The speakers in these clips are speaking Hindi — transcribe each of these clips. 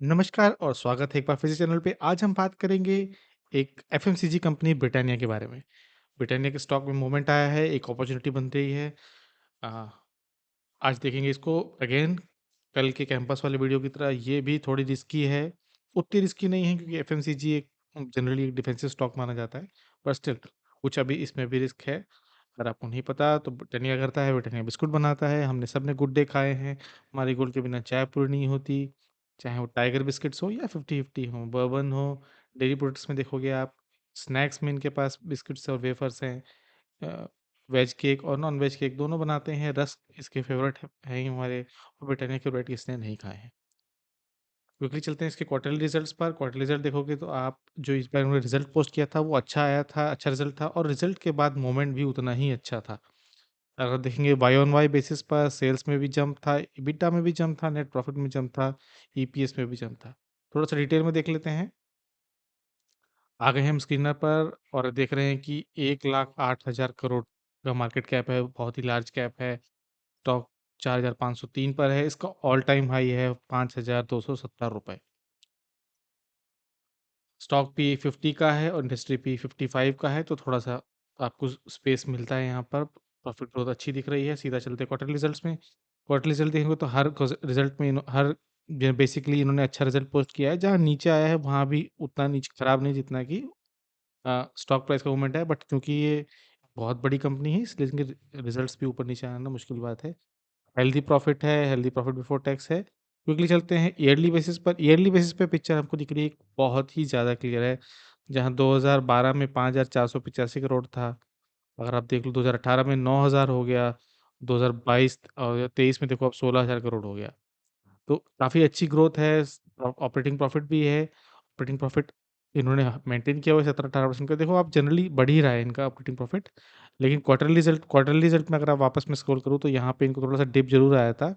नमस्कार और स्वागत है एक बार फिर से चैनल पे। आज हम बात करेंगे एक एफएमसीजी कंपनी ब्रिटानिया के बारे में। ब्रिटानिया के स्टॉक में मूवमेंट आया है, एक अपॉर्चुनिटी बन रही है। अ, आज देखेंगे इसको अगेन। कल के कैंपस वाले वीडियो की तरह ये भी थोड़ी रिस्की है। उतनी रिस्की नहीं है क्योंकि एफएमसीजी एक जनरली एक डिफेंसिव स्टॉक माना जाता है। पर स्टिल कुछ अभी इसमें भी रिस्क है। अगर आपको नहीं पता तो ब्रिटानिया करता है, ब्रिटानिया बिस्कुट बनाता है। हमने सबने गुड डे खाए हैं। हमारी गुड़ के बिना चाय पूरी नहीं होती। चाहे वो टाइगर बिस्किट्स हो या 50-50 हो, बर्बन हो, डेयरी प्रोडक्ट्स में देखोगे आप। स्नैक्स में इनके पास बिस्किट्स और वेफर्स हैं। वेज केक और नॉन वेज केक दोनों बनाते हैं। रस्क इसके फेवरेट है ही हमारे। और ब्रिटानिया के ब्रेड किसने नहीं खाए हैं। क्विकली चलते हैं इसके क्वार्टरली रिजल्ट्स पर। क्वार्टरली रिजल्ट देखोगे तो आप जो इस बार उन्होंने रिजल्ट पोस्ट किया था वो अच्छा आया था, अच्छा रिजल्ट था और रिजल्ट के बाद मोमेंट भी उतना ही अच्छा था। अगर देखेंगे वाई ऑन वाई बेसिस पर सेल्स में भी जंप था, EBITDA में भी जंप था, नेट प्रॉफिट में जंप था, ईपीएस में भी जंप था। थोड़ा सा डिटेल में देख लेते हैं। आ गए हम स्क्रीनर पर और देख रहे हैं कि 1,08,000 करोड़ का मार्केट कैप है, बहुत ही लार्ज कैप है। स्टॉक 4,503 पर है। इसका ऑल टाइम हाई है 5,270 रुपये। स्टॉक पी 50 का है और इंडस्ट्री पी 55 का है, तो थोड़ा सा आपको स्पेस मिलता है यहाँ पर। प्रॉफिट ग्रोथ अच्छी दिख रही है। सीधा चलते हैं क्वार्टरली रिजल्ट्स में। क्वार्टरली रिजल्ट देखेंगे तो हर रिजल्ट में हर बेसिकली इन्होंने अच्छा रिजल्ट पोस्ट किया है। जहाँ नीचे आया है वहाँ भी उतना नीचे खराब नहीं जितना कि स्टॉक प्राइस का मूवमेंट है। बट क्योंकि ये बहुत बड़ी कंपनी है इसलिए इनके रिजल्ट्स भी ऊपर नीचे आना मुश्किल बात है। हेल्दी प्रॉफिट है, हेल्दी प्रॉफिट बिफोर टैक्स है। क्विकली चलते हैं ईयरली बेसिस पर। ईयरली बेसिस पे पिक्चर हमको दिख रही है बहुत ही ज़्यादा क्लियर है। जहाँ 2012 में 5,485 करोड़ था, अगर आप देख लो 2018 में 9,000 हो गया, 2022 और 23 में देखो अब 16,000 करोड़ हो गया। तो काफ़ी अच्छी ग्रोथ है। ऑपरेटिंग प्रॉफिट भी है। ऑपरेटिंग प्रॉफिट इन्होंने मेंटेन किया हुआ है 17-18% का। देखो आप जनरली बढ़ ही रहा है इनका ऑपरेटिंग प्रॉफिट। लेकिन क्वार्टरली रिजल्ट में अगर आप वापस में स्क्रॉल करूँ तो यहाँ पे इनको थोड़ा सा डिप जरूर आया था।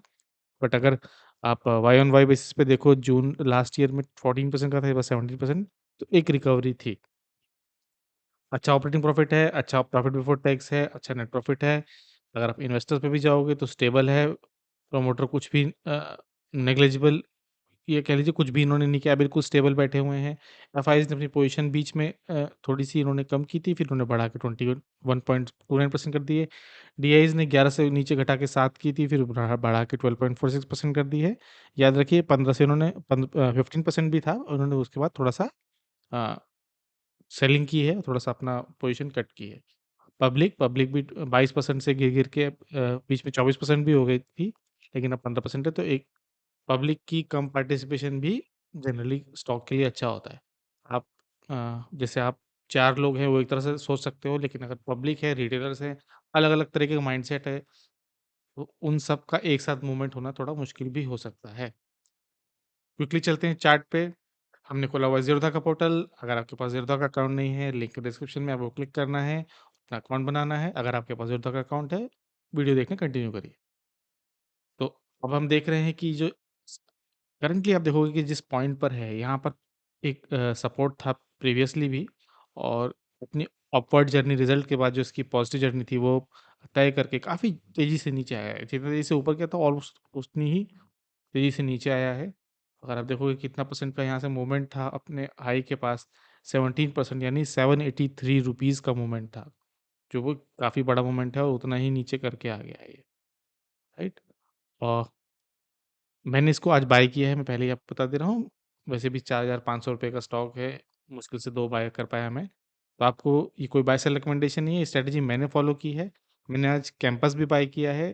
बट अगर आप वाई ऑन वाई बेसिस पे देखो, जून लास्ट ईयर में 14% का था, बस 17%। तो एक रिकवरी थी। अच्छा ऑपरेटिंग प्रॉफिट है, अच्छा प्रॉफिट बिफोर टैक्स है, अच्छा नेट प्रॉफिट है। अगर आप इन्वेस्टर्स पे भी जाओगे तो स्टेबल है। प्रमोटर कुछ भी नेग्लिजिबल, ये कह लीजिए कुछ भी इन्होंने नहीं किया, बिल्कुल स्टेबल बैठे हुए हैं। एफआईज ने अपनी पोजीशन बीच में थोड़ी-सी इन्होंने कम की थी, फिर उन्होंने बढ़ा के 21.29% कर दिए। डीआईज ने 11 से नीचे घटा के 7 की थी, फिर बढ़ा के 12.46% कर दी है। याद रखिए 15 से उन्होंने 15% भी था, उन्होंने उसके बाद थोड़ा-सा अ, सेलिंग की है, थोड़ा-सा अपना पोजीशन कट की है। पब्लिक भी 22% से गिर-गिर के बीच में 24% भी हो गई थी, लेकिन अब 15% है। तो एक पब्लिक की कम पार्टिसिपेशन भी जनरली स्टॉक के लिए अच्छा होता है। आप जैसे आप 4 लोग हैं वो एक तरह से सोच सकते हो, लेकिन अगर पब्लिक है, रिटेलर्स हैं, अलग-अलग तरीके का माइंडसेट है, तो उन सब का एक साथ मूवमेंट होना थोड़ा मुश्किल भी हो सकता है। क्विकली चलते हैं चार्ट पे। हमने खोला हुआ है ज़ीरोधा का पोर्टल। अगर आपके पास ज़ीरोधा का अकाउंट नहीं है, लिंक डिस्क्रिप्शन में आपको क्लिक करना है, अपना अकाउंट बनाना है। अगर आपके पास ज़ीरोधा का अकाउंट है, वीडियो देखना कंटिन्यू करिए। तो अब हम देख रहे हैं कि जो करंटली आप देखोगे कि जिस पॉइंट पर है, यहाँ पर एक सपोर्ट था प्रीवियसली भी, और अपनी अपवर्ड जर्नी रिजल्ट के बाद जो इसकी पॉजिटिव जर्नी थी वो तय करके काफ़ी तेज़ी से नीचे आया है। जितना तेज़ी से ऊपर गया था ऑलमोस्ट उतनी ही तेज़ी से नीचे आया है। अगर आप देखोगे कितना परसेंट का यहाँ से मूवमेंट था, अपने हाई के पास 17% यानी 783 रुपीज़ का मूवमेंट था, जो वो काफ़ी बड़ा मूवमेंट है और उतना ही नीचे करके आ गया है ये, राइट? और मैंने इसको आज बाय किया है, मैं पहले ही आपको बता दे रहा हूँ। वैसे भी 4,500 रुपये का स्टॉक है, मुश्किल से 2 बाय कर पाया मैं। तो आपको ये कोई बाय सेल रिकमेंडेशन नहीं है, स्ट्रैटेजी मैंने फॉलो की है। मैंने आज कैंपस भी बाय किया है।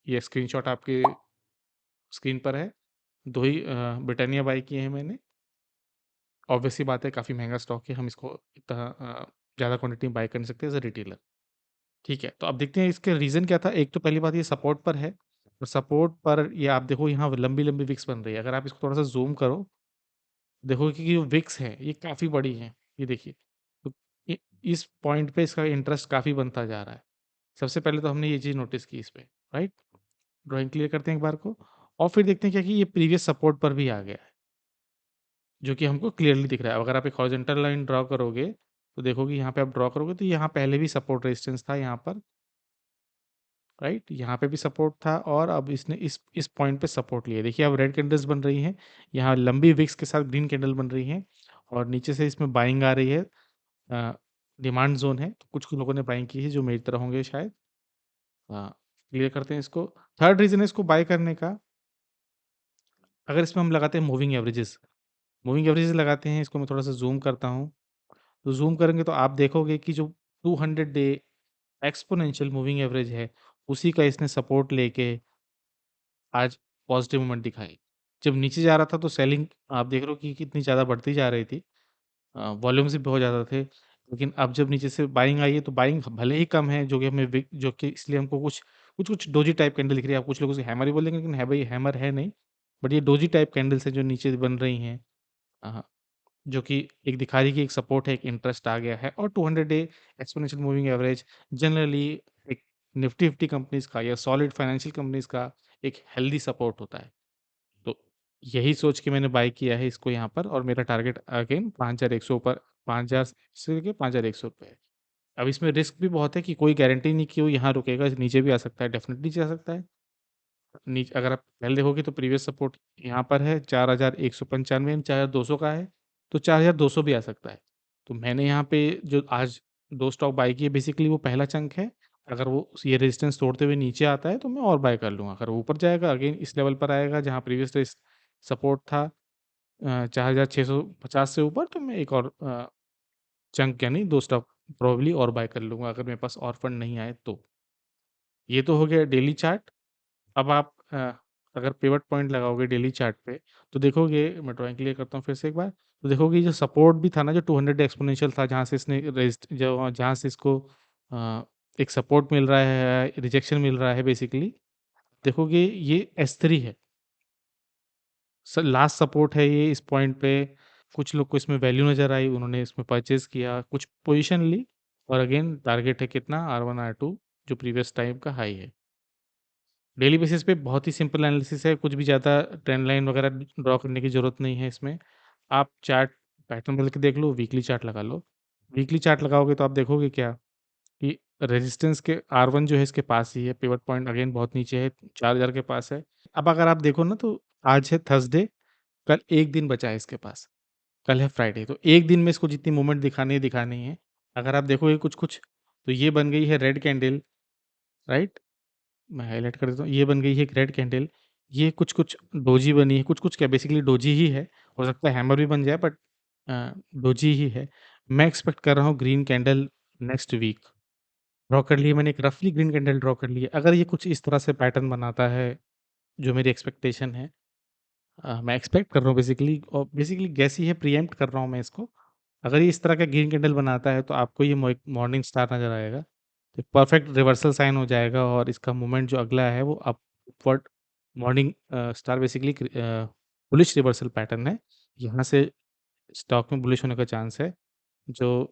ये स्क्रीनशॉट आपके स्क्रीन पर है। 2 ही ब्रिटानिया बाय किए हैं मैंने। ऑब्वियस सी बात है, काफ़ी महँगा स्टॉक है, हम इसको इतना ज़्यादा क्वांटिटी में बाय कर नहीं सकते एज़ अ रिटेलर। ठीक है, तो अब देखते हैं इसके रीज़न क्या था। एक तो पहली बात ये सपोर्ट पर है, और सपोर्ट पर ये आप देखो यहाँ लंबी-लंबी विक्स बन रही है। अगर आप इसको थोड़ा-सा ज़ूम करो, देखोगे कि जो विक्स है ये काफ़ी बड़ी है, ये देखिए। तो इ इस पॉइंट पे इसका इंटरेस्ट काफ़ी बनता जा रहा है। सबसे पहले तो हमने ये चीज़ नोटिस की इस पे, राइट? ड्राइंग क्लियर करते हैं एक बार को, और फिर देखते हैं क्या कि ये प्रीवियस सपोर्ट पर भी आ गया है, जो कि हमको क्लियरली दिख रहा है। अगर आप एक हॉरिज़ॉन्टल लाइन ड्रॉ करोगे, तो देखोगे यहाँ पे आप ड्रॉ करोगे तो यहाँ पहले भी सपोर्ट रेजिस्टेंस था यहाँ पर। राइट? यहाँ पे भी सपोर्ट था और अब इसने इस पॉइंट पे सपोर्ट लिया। देखिए अब रेड कैंडल्स बन रही हैं, यहाँ लंबी विक्स के साथ ग्रीन कैंडल बन रही हैं और नीचे से इसमें बाइंग आ रही है। डिमांड ज़ोन है, तो कुछ लोगों ने बाइंग की है जो मेरी तरह होंगे शायद। क्लियर करते हैं इसको। थर्ड रीज़न है इसको बाय करने का, अगर इसमें हम लगाते हैं मूविंग एवरेजेस लगाते हैं, इसको मैं थोड़ा-सा ज़ूम करता हूँ। तो ज़ूम करेंगे तो आप देखोगे कि जो 200 डे एक्स्पोनेंशियल मूविंग एवरेज है, उसी का इसने सपोर्ट लेके आज पॉजिटिव मूवमेंट दिखाई। जब नीचे जा रहा था तो सेलिंग आप देख रहे हो कि कितनी ज़्यादा बढ़ती जा रही थी। वॉल्यूम्स भी बहुत ज़्यादा थे। लेकिन अब जब नीचे से बाइंग आई है तो बाइंग भले ही कम है, जो कि हमें विक जो कि इसलिए हमको कुछ डोजी टाइप कैंडल दिख रही है। आप कुछ लोग उसे हैमर ही बोलेंगे, लेकिन है भाई हैमर है नहीं। बट ये डोजी टाइप कैंडल्स हैं जो नीचे बन रही हैं। अ, जो कि एक दिखा रही है कि एक सपोर्ट है, एक इंटरेस्ट आ गया है और 200 day exponential moving average generally एक निफ्टी 50 कंपनीज़ का या सॉलिड फाइनेंशियल कंपनीज़ का एक हेल्दी सपोर्ट होता है। तो यही सोच के मैंने बाय किया है इसको यहाँ पर और मेरा टारगेट अगेन 5100 ऊपर 5000 से लेके 5100 पे है। अब इसमें रिस्क भी बहुत है कि कोई गारंटी नहीं कि वो यहाँ रुकेगा, नीचे भी आ सकता है, डेफ़िनिटली जा सकता है। अगर आप पहले देखोगे तो प्रीवियस सपोर्ट यहाँ पर है 4195 एंड 4200 का है, तो 4200 भी आ सकता है। तो मैंने यहाँ पे जो आज 2 स्टॉक बाय किए बेसिकली वो पहला चंक है। अगर वो ये रेजिस्टेंस तोड़ते हुए नीचे आता है तो मैं और बाय कर लूँगा। अगर वो ऊपर जाएगा अगेन इस लेवल पर आएगा जहाँ प्रीवियस सपोर्ट था 4650 से ऊपर, तो मैं एक और चंक यानी 2 स्टॉक प्रोबेबली और बाय कर लूँगा अगर मेरे पास और फंड नहीं आए तो। ये तो हो गया डेली चार्ट। अब आप अगर पिवट पॉइंट लगाओगे डेली चार्ट पे, तो देखोगे मैं ड्राइंग क्लियर करता हूँ फिर से एक बार, तो देखोगे जो सपोर्ट भी था ना जो 200 एक्सपोनेंशियल था जहाँ से इसने जहाँ से इसको अ, एक सपोर्ट मिल रहा है, रिजेक्शन मिल रहा है बेसिकली, देखोगे ये S3 है। लास्ट सपोर्ट है ये इस पॉइंट पे, कुछ लोग को इसमें वैल्यू नज़र आई, उन्होंने इसमें परचेज़ किया, कुछ पोजीशन ली और अगेन टारगेट है कितना R1 R2 जो प्रीवियस टाइम का हाई है। डेली बेसिस पे बहुत ही सिंपल एनालिसिस है, कुछ भी ज़्यादा ट्रेंड लाइन वगैरह ड्रॉ करने की ज़रूरत नहीं है इसमें। आप चार्ट पैटर्न बदल के देख लो, वीकली चार्ट लगा लो। वीकली चार्ट लगाओगे तो आप देखोगे क्या कि रेजिस्टेंस के R1 जो है इसके पास ही है, पिवट पॉइंट अगेन बहुत नीचे है, 4000 के पास है। अब अगर आप देखो ना तो आज है थर्सडे, कल 1 दिन बचा है इसके पास, कल है फ्राइडे, तो 1 दिन में इसको जितनी मूवमेंट दिखानी है, दिखानी है। अगर आप देखोगे कुछ-कुछ तो ये बन गई है रेड कैंडल, राइट? मैं हाइलाइट कर देता हूँ, ये बन गई है एक रेड कैंडल, ये कुछ-कुछ डोजी बनी है, कुछ-कुछ क्या बेसिकली डोजी ही है, हो सकता है हैमर भी बन जाए बट डोजी ही है। मैं एक्सपेक्ट कर रहा हूँ green candle next week, draw कर ली है मैंने एक रफली ग्रीन कैंडल ड्रॉ कर ली है। अगर ये कुछ इस तरह से पैटर्न बनाता है, जो मेरी एक्सपेक्टेशन है मैं एक्सपेक्ट कर रहा हूँ बेसिकली और बेसिकली गैस ही है, प्रीएम्प्ट कर रहा हूँ मैं इसको। अगर ये इस तरह का ग्रीन कैंडल बनाता है तो आपको ये मॉर्निंग स्टार नज़र आएगा। तो परफेक्ट रिवर्सल साइन हो जाएगा और इसका मूवमेंट जो अगला है वो upward morning star basically bullish reversal pattern है। यहाँ से स्टॉक में बुलिश होने का चांस है, जो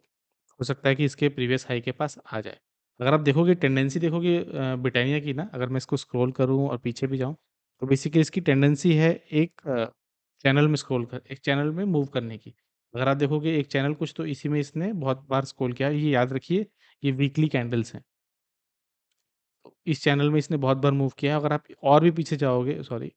हो सकता है कि इसके प्रीवियस हाई के पास आ जाए। अगर आप देखोगे टेंडेंसी देखोगे ब्रिटानिया की ना, अगर मैं इसको स्क्रॉल करूँ और पीछे भी जाऊँ, तो बेसिकली इसकी टेंडेंसी है एक एक चैनल में मूव करने की। अगर आप देखोगे एक चैनल कुछ तो इसी में इसने बहुत बार स्क्रॉल किया है, ये याद रखिए ये वीकली कैंडल्स हैं। तो इस चैनल में इसने बहुत बार मूव किया है, अगर आप और भी पीछे जाओगे सॉरी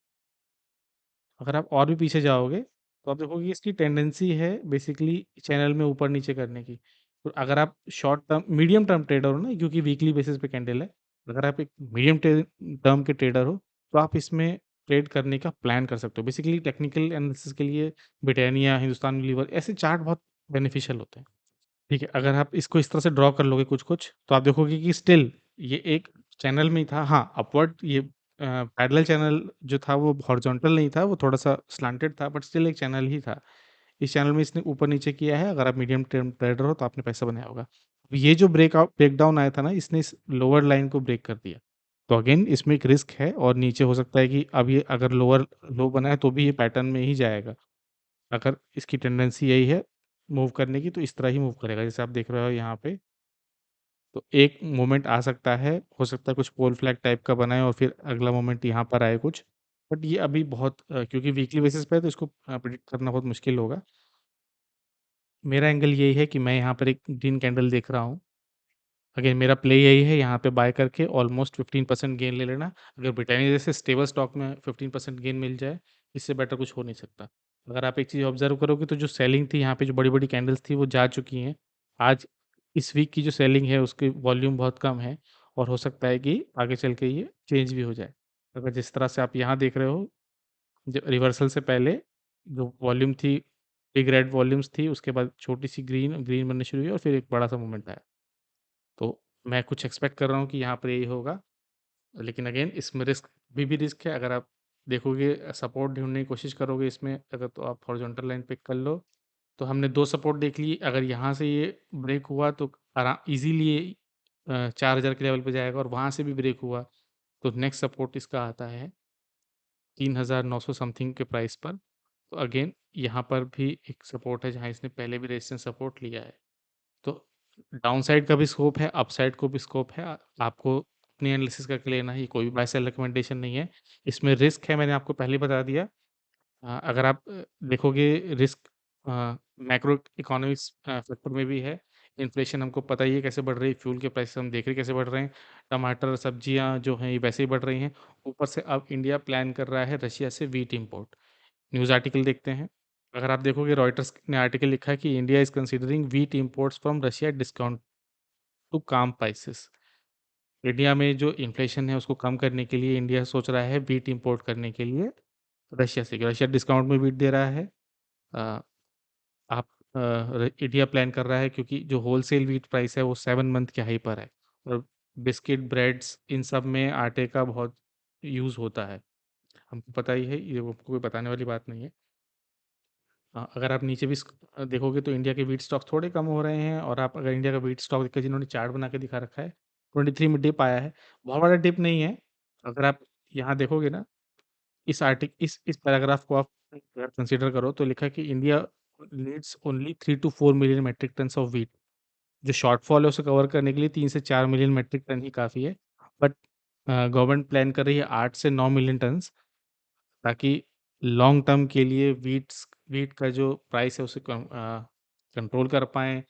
अगर आप और भी पीछे जाओगे, तो आप देखोगे इसकी टेंडेंसी है बेसिकली चैनल में ऊपर-नीचे करने की। तो अगर आप short term medium term trader हो ना, क्योंकि वीकली बेसिस पे कैंडल है। अगर आप एक मीडियम टर्म के ट्रेडर हो, तो आप इसमें ट्रेड करने का प्लान कर सकते हो। बेसिकली टेक्निकल एनालिसिस के लिए ब्रिटानिया, हिंदुस्तान यूनिलीवर ऐसे चार्ट बहुत बेनिफिशियल होते हैं। ठीक है, अगर आप इसको इस तरह से ड्रॉ कर लोगे कुछ-कुछ, तो आप देखोगे कि स्टिल ये एक चैनल में ही था। हाँ, अपवर्ड ये पैरेलल चैनल जो था वो हॉरिज़ॉन्टल नहीं था, वो थोड़ा-सा स्लांटेड था बट स्टिल एक चैनल ही था। इस चैनल में इसने ऊपर-नीचे किया है, अगर आप मीडियम टर्म ट्रेडर हो तो आपने पैसा बनाया होगा। ये जो ब्रेकडाउन आया था ना, इसने इस लोअर लाइन को ब्रेक कर दिया। तो अगेन इसमें एक रिस्क है और नीचे हो सकता है कि अब ये अगर लोअर लो बना है तो भी ये पैटर्न में ही जाएगा। अगर इसकी टेंडेंसी यही है मूव करने की, तो इस तरह ही मूव करेगा जैसे आप देख रहे हो यहाँ पे। तो एक मोमेंट आ सकता है, हो सकता है कुछ पोल फ्लैग टाइप का बनाए और फिर अगला मोमेंट यहाँ पर आए कुछ। बट ये अभी बहुत क्योंकि वीकली बेसिस पे है तो इसको प्रेडिक्ट करना बहुत मुश्किल होगा। मेरा एंगल यही है कि मैं यहाँ पर एक ग्रीन कैंडल देख रहा हूँ। अगेन मेरा प्ले यही है, यहाँ पे बाय करके ऑलमोस्ट 15% गेन ले लेना। अगर ब्रिटानिया जैसे स्टेबल स्टॉक में 15% गेन मिल जाए, इससे बेटर कुछ हो नहीं सकता। अगर आप एक चीज़ ऑब्जर्व करोगे तो जो सेलिंग थी यहाँ पे, जो बड़ी-बड़ी कैंडल्स थी वो जा चुकी हैं। आज इस वीक की जो सेलिंग है उसकी वॉल्यूम बहुत कम है और हो सकता है कि आगे चल के ये चेंज भी हो जाए। अगर जिस तरह से आप यहाँ देख रहे हो, जो रिवर्सल से पहले जो वॉल्यूम थी, बिग रेड वॉल्यूम्स थी, उसके बाद छोटी-सी ग्रीन ग्रीन बननी शुरू हुई और फिर एक बड़ा-सा मूवमेंट आया। तो मैं कुछ एक्सपेक्ट कर रहा हूँ कि यहाँ पर यही होगा, लेकिन अगेन इसमें रिस्क भी रिस्क है। अगर आप देखोगे, सपोर्ट ढूँढने की कोशिश करोगे इसमें अगर, तो आप हॉरिजॉन्टल लाइन पिक कर लो। तो हमने 2 सपोर्ट देख लिए, अगर यहाँ से ये ब्रेक हुआ तो ईज़िली ये 4000 के लेवल पे जाएगा और वहाँ से भी ब्रेक हुआ, तो नेक्स्ट सपोर्ट इसका आता है 3900 समथिंग के प्राइस पर। तो अगेन यहाँ पर भी एक सपोर्ट है जहाँ इसने पहले भी रेजिस्टेंस सपोर्ट लिया है। तो डाउनसाइड का भी स्कोप है, अपसाइड को भी स्कोप है। आपको अपनी एनालिसिस करके लेना है, ये कोई भी बाय सेल रिकमेंडेशन नहीं है। इसमें रिस्क है, मैंने आपको पहले ही बता दिया। अगर आप देखोगे रिस्क मैक्रो इकोनॉमिक्स फैक्टर में भी है। इन्फ्लेशन हमको पता ही है कैसे बढ़ रही है, फ्यूल के प्राइसेस हम देख रहे हैं कैसे बढ़ रहे हैं, टमाटर, सब्जियाँ जो हैं ये वैसे ही बढ़ रही हैं। ऊपर से अब इंडिया प्लान कर रहा है रशिया से व्हीट इम्पोर्ट। न्यूज़ आर्टिकल देखते हैं। अगर आप देखोगे, रॉयटर्स ने आर्टिकल लिखा है कि India is considering wheat imports from Russia discount to calm prices. India में जो इन्फ्लेशन है उसको कम करने के लिए इंडिया सोच रहा है व्हीट इम्पोर्ट करने के लिए रशिया से, रशिया डिस्काउंट में व्हीट दे रहा है। अ, आप इंडिया प्लान कर रहा है क्योंकि जो होलसेल व्हीट प्राइस है वो 7 मंथ के हाई पर है और बिस्किट, ब्रेड्स, इन सब में आटे का बहुत यूज़ होता है। हमको पता ही है, ये आपको कोई बताने वाली बात नहीं है। अगर आप नीचे भी देखोगे तो इंडिया के व्हीट स्टॉक थोड़े कम हो रहे हैं और आप अगर इंडिया का व्हीट स्टॉक देखकर, जिन्होंने चार्ट बना के दिखा रखा है, 23 में डिप आया है। बहुत बड़ा डिप नहीं है। अगर आप यहाँ देखोगे ना, इस पैराग्राफ को आप अगर कंसीडर करो तो लिखा है कि India needs only 3 to 4 million metric tons of wheat. जो शॉर्टफॉल है उसे कवर करने के लिए 3 से 4 मिलियन मेट्रिक टन ही काफ़ी है। बट गवर्नमेंट प्लान कर रही है 8 से 9 मिलियन टन्स, ताकि लॉन्ग टर्म के लिए व्हीट का जो प्राइस है उसे कंट्रोल कर पाएँ,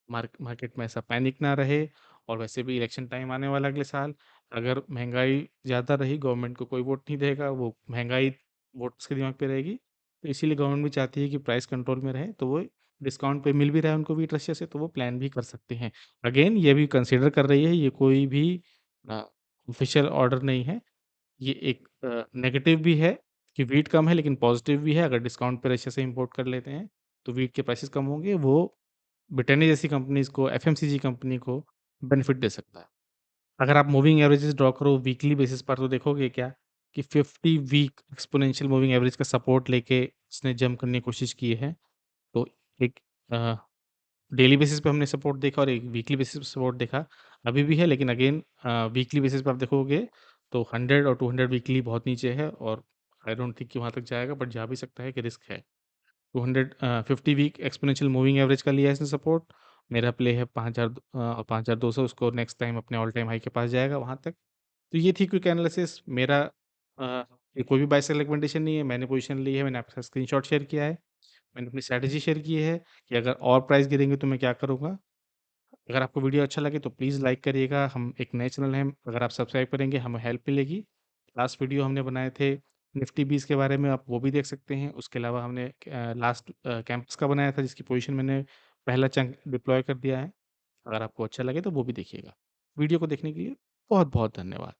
मार्केट में ऐसा पैनिक ना रहे। और वैसे भी इलेक्शन टाइम आने वाला है अगले साल। अगर महँगाई ज़्यादा रही, गवर्नमेंट को कोई वोट नहीं देगा, वो महँगाई वोटर्स के दिमाग पे रहेगी। तो इसीलिए गवर्नमेंट भी चाहती है कि प्राइस कंट्रोल में रहे, तो वो डिस्काउंट पे मिल भी रहा है उनको व्हीट रशिया से, तो वो प्लान भी कर सकते हैं। अगेन ये भी कंसीडर कर रही है, ये कोई भी ऑफ़िशियल ऑर्डर नहीं है। ये एक नेगेटिव भी है कि व्हीट कम है, लेकिन पॉजिटिव भी है। अगर डिस्काउंट पे रशिया से इंपोर्ट कर लेते हैं तो व्हीट के प्राइसेस कम होंगे, वो ब्रिटानिया जैसी कंपनीज को, एफएमसीजी कंपनी को बेनिफिट दे सकता है। अगर आप मूविंग एवरेजेस ड्रॉ करो वीकली बेसिस पर तो देखोगे क्या कि 50 वीक एक्सपोनेंशियल मूविंग एवरेज का सपोर्ट लेके इसने जंप करने की कोशिश की है। तो एक डेली बेसिस पे हमने सपोर्ट देखा और एक वीकली बेसिस पे सपोर्ट देखा, अभी भी है। लेकिन अगेन वीकली बेसिस पे आप देखोगे तो 100 और 200 वीकली बहुत नीचे है और आई डोंट थिंक कि वहाँ तक जाएगा, बट जा भी सकता है कि रिस्क है। 50 वीक एक्सपोनेंशियल मूविंग एवरेज का लिया है इसने सपोर्ट। मेरा प्ले है 5000 और 5200, उसको नेक्स्ट टाइम अपने ऑल टाइम हाई के पास जाएगा वहाँ तक। तो ये थी क्विक एनालिसिस मेरा। ये कोई भी बाय सेल रिकमेंडेशन नहीं है, मैंने पोजीशन ली है, मैंने आपके साथ स्क्रीनशॉट शेयर किया है, मैंने अपनी स्ट्रैटेजी शेयर की है कि अगर और प्राइस गिरेंगे तो मैं क्या करूँगा। अगर आपको वीडियो अच्छा लगे तो प्लीज़ लाइक करिएगा। हम एक नए चैनल हैं, अगर आप सब्सक्राइब करेंगे हमें हेल्प मिलेगी। लास्ट वीडियो हमने बनाए थे निफ्टी 20 के बारे में, आप वो भी देख सकते हैं। उसके अलावा हमने लास्ट कैंपस का बनाया था जिसकी पोजीशन मैंने पहला चंक डिप्लॉय कर दिया है। अगर आपको अच्छा लगे तो वो भी देखिएगा। वीडियो को देखने के लिए बहुत-बहुत धन्यवाद।